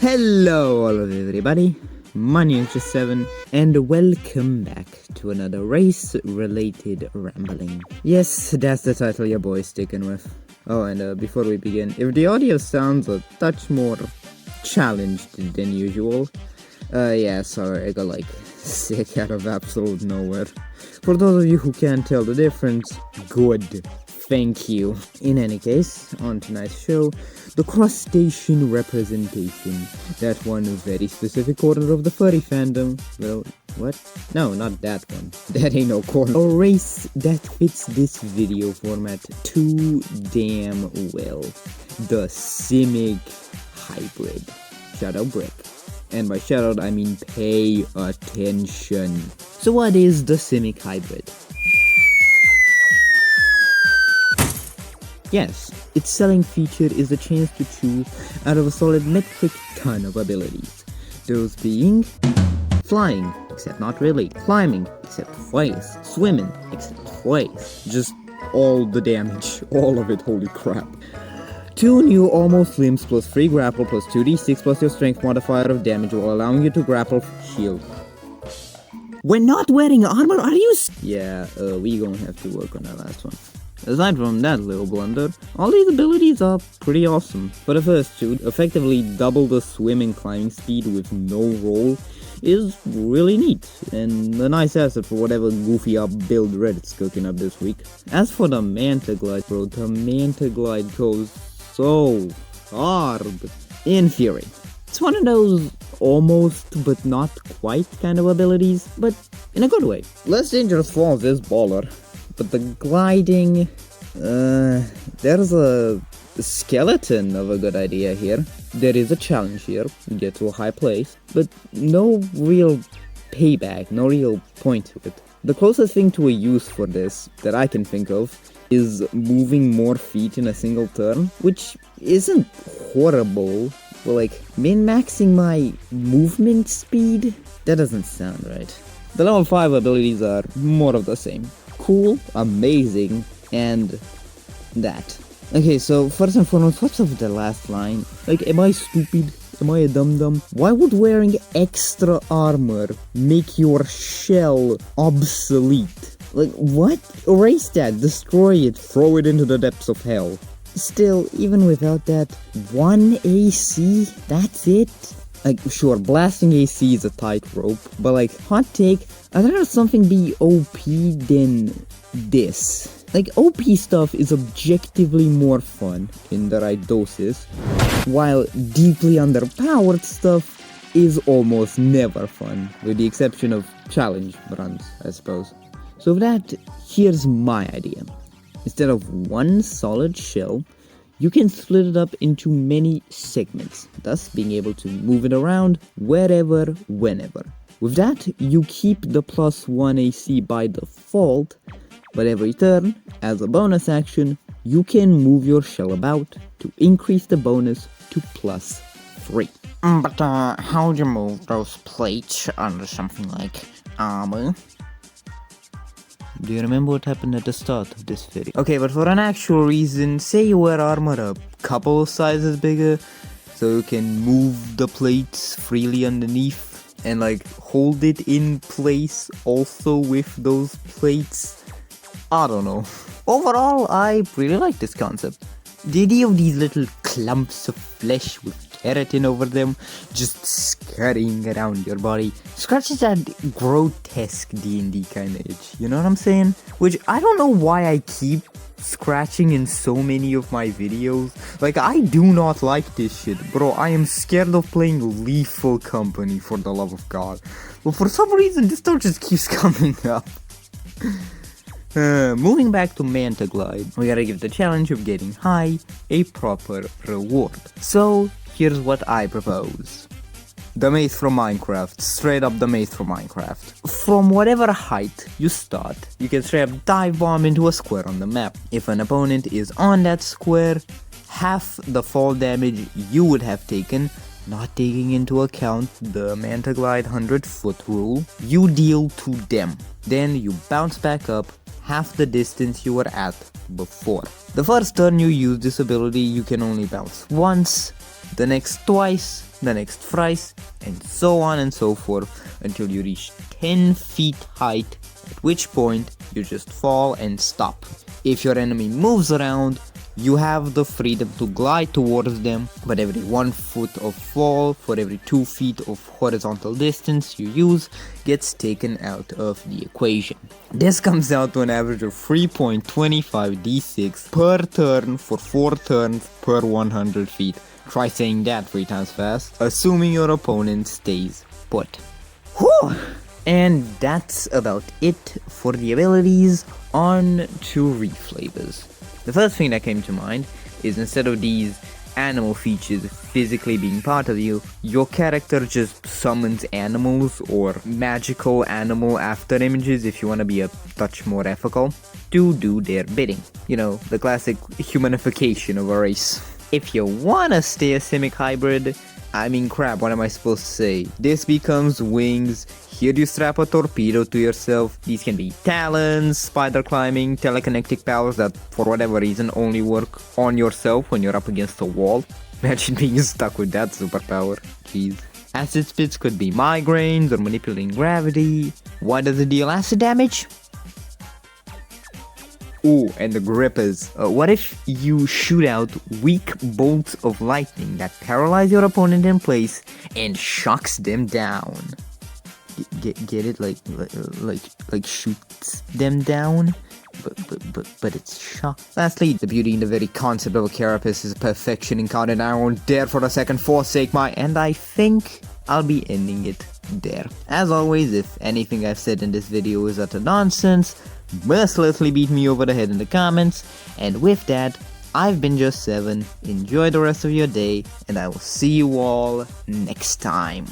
Hello all of everybody, my name is Just7 and welcome back to another race-related rambling. Yes, that's the title your boy's sticking with. Oh, and before we begin, if the audio sounds a touch more challenged than usual, yeah, sorry, I got like sick out of absolute nowhere. For those of you who can't tell the difference, good. Thank you. In any case, on tonight's show, the crustacean representation. That one very specific corner of the furry fandom. Well, what? No, not that one. That ain't no corner. A race that fits this video format too damn well. The Simic Hybrid. Shout out Brick. And by shout out, I mean pay attention. So what is the Simic Hybrid? Yes, its selling feature is the chance to choose out of a solid metric ton of abilities. Those being flying, except not really, climbing, except twice, swimming, except twice, just all the damage, all of it, holy crap. 2 new almost limbs plus free grapple plus 2d6 plus your strength modifier of damage while allowing you to grapple shield. We're not wearing armor, are you Yeah, we gonna have to work on that last one. Aside from that little blunder, all these abilities are pretty awesome. For the first two, effectively double the swim and climbing speed with no roll is really neat, and a nice asset for whatever goofy up build Reddit's cooking up this week. As for the Manta Glide, bro, the Manta Glide goes so hard. In theory. It's one of those almost but not quite kind of abilities, but in a good way. Less dangerous falls is baller. But the gliding, there's a skeleton of a good idea here. There is a challenge here, you get to a high place, but no real payback, no real point to it. The closest thing to a use for this that I can think of is moving more feet in a single turn, which isn't horrible, but like min-maxing my movement speed? That doesn't sound right. The level 5 abilities are more of the same. Cool, amazing, and that. Okay, so first and foremost, what's up with the last line? Like, am I stupid? Am I a dum-dum? Why would wearing extra armor make your shell obsolete? Like, what? Erase that, destroy it, throw it into the depths of hell. Still, even without that, 1 AC? That's it? Like, sure, blasting AC is a tightrope, but like, hot take, I'd rather something be OP than this. Like, OP stuff is objectively more fun in the right doses, while deeply underpowered stuff is almost never fun, with the exception of challenge runs, I suppose. So with that, here's my idea. Instead of one solid shell, you can split it up into many segments, thus being able to move it around wherever, whenever. With that, you keep the +1 AC by default, but every turn, as a bonus action, you can move your shell about to increase the bonus to +3. But how'd you move those plates under something like armor? Do you remember what happened at the start of this video? Okay, but for an actual reason, say you wear armor a couple of sizes bigger, so you can move the plates freely underneath and like hold it in place also with those plates. I don't know. Overall, I really like this concept. The idea of these little clumps of flesh with keratin over them just scurrying around your body scratches that grotesque D&D kind of itch, you know what I'm saying? Which I don't know why I keep scratching in so many of my videos. Like, I do not like this shit, bro. I am scared of playing Lethal Company, for the love of God. But for some reason, this stuff just keeps coming up. Moving back to Manta Glide, we gotta give the challenge of getting high a proper reward. So, here's what I propose. The maze from Minecraft, straight up the maze from Minecraft. From whatever height you start, you can straight up dive bomb into a square on the map. If an opponent is on that square, half the fall damage you would have taken, not taking into account the Manta Glide 100-foot rule, you deal to them. Then you bounce back up half the distance you were at before. The first turn you use this ability, you can only bounce once, the next twice, the next thrice, and so on and so forth until you reach 10 feet height, at which point you just fall and stop. If your enemy moves around, you have the freedom to glide towards them, but every 1 foot of fall for every 2 feet of horizontal distance you use gets taken out of the equation. This comes out to an average of 3.25 d6 per turn for 4 turns per 100 feet. Try saying that 3 times fast, assuming your opponent stays put. Whew! And that's about it for the abilities. On to reflavors. The first thing that came to mind is instead of these animal features physically being part of you, your character just summons animals or magical animal after images, if you want to be a touch more ethical, to do their bidding. You know, the classic humanification of a race. If you wanna stay a simic hybrid, I mean crap, what am I supposed to say? This becomes wings. Here you strap a torpedo to yourself. These can be talons, spider climbing, telekinetic powers that for whatever reason only work on yourself when you're up against a wall. Imagine being stuck with that superpower. Jeez. Acid spits could be migraines or manipulating gravity. Why does it deal acid damage? Ooh, and the grippers. What if you shoot out weak bolts of lightning that paralyze your opponent in place and shocks them down? Get it? Like shoots them down? But it's shock. Lastly, the beauty in the very concept of a carapace is perfection incarnate. I won't dare for a second forsake my, and I think I'll be ending it there. As always, if anything I've said in this video is utter nonsense, mercilessly beat me over the head in the comments. And with that, I've been Just7. Enjoy the rest of your day, and I will see you all next time.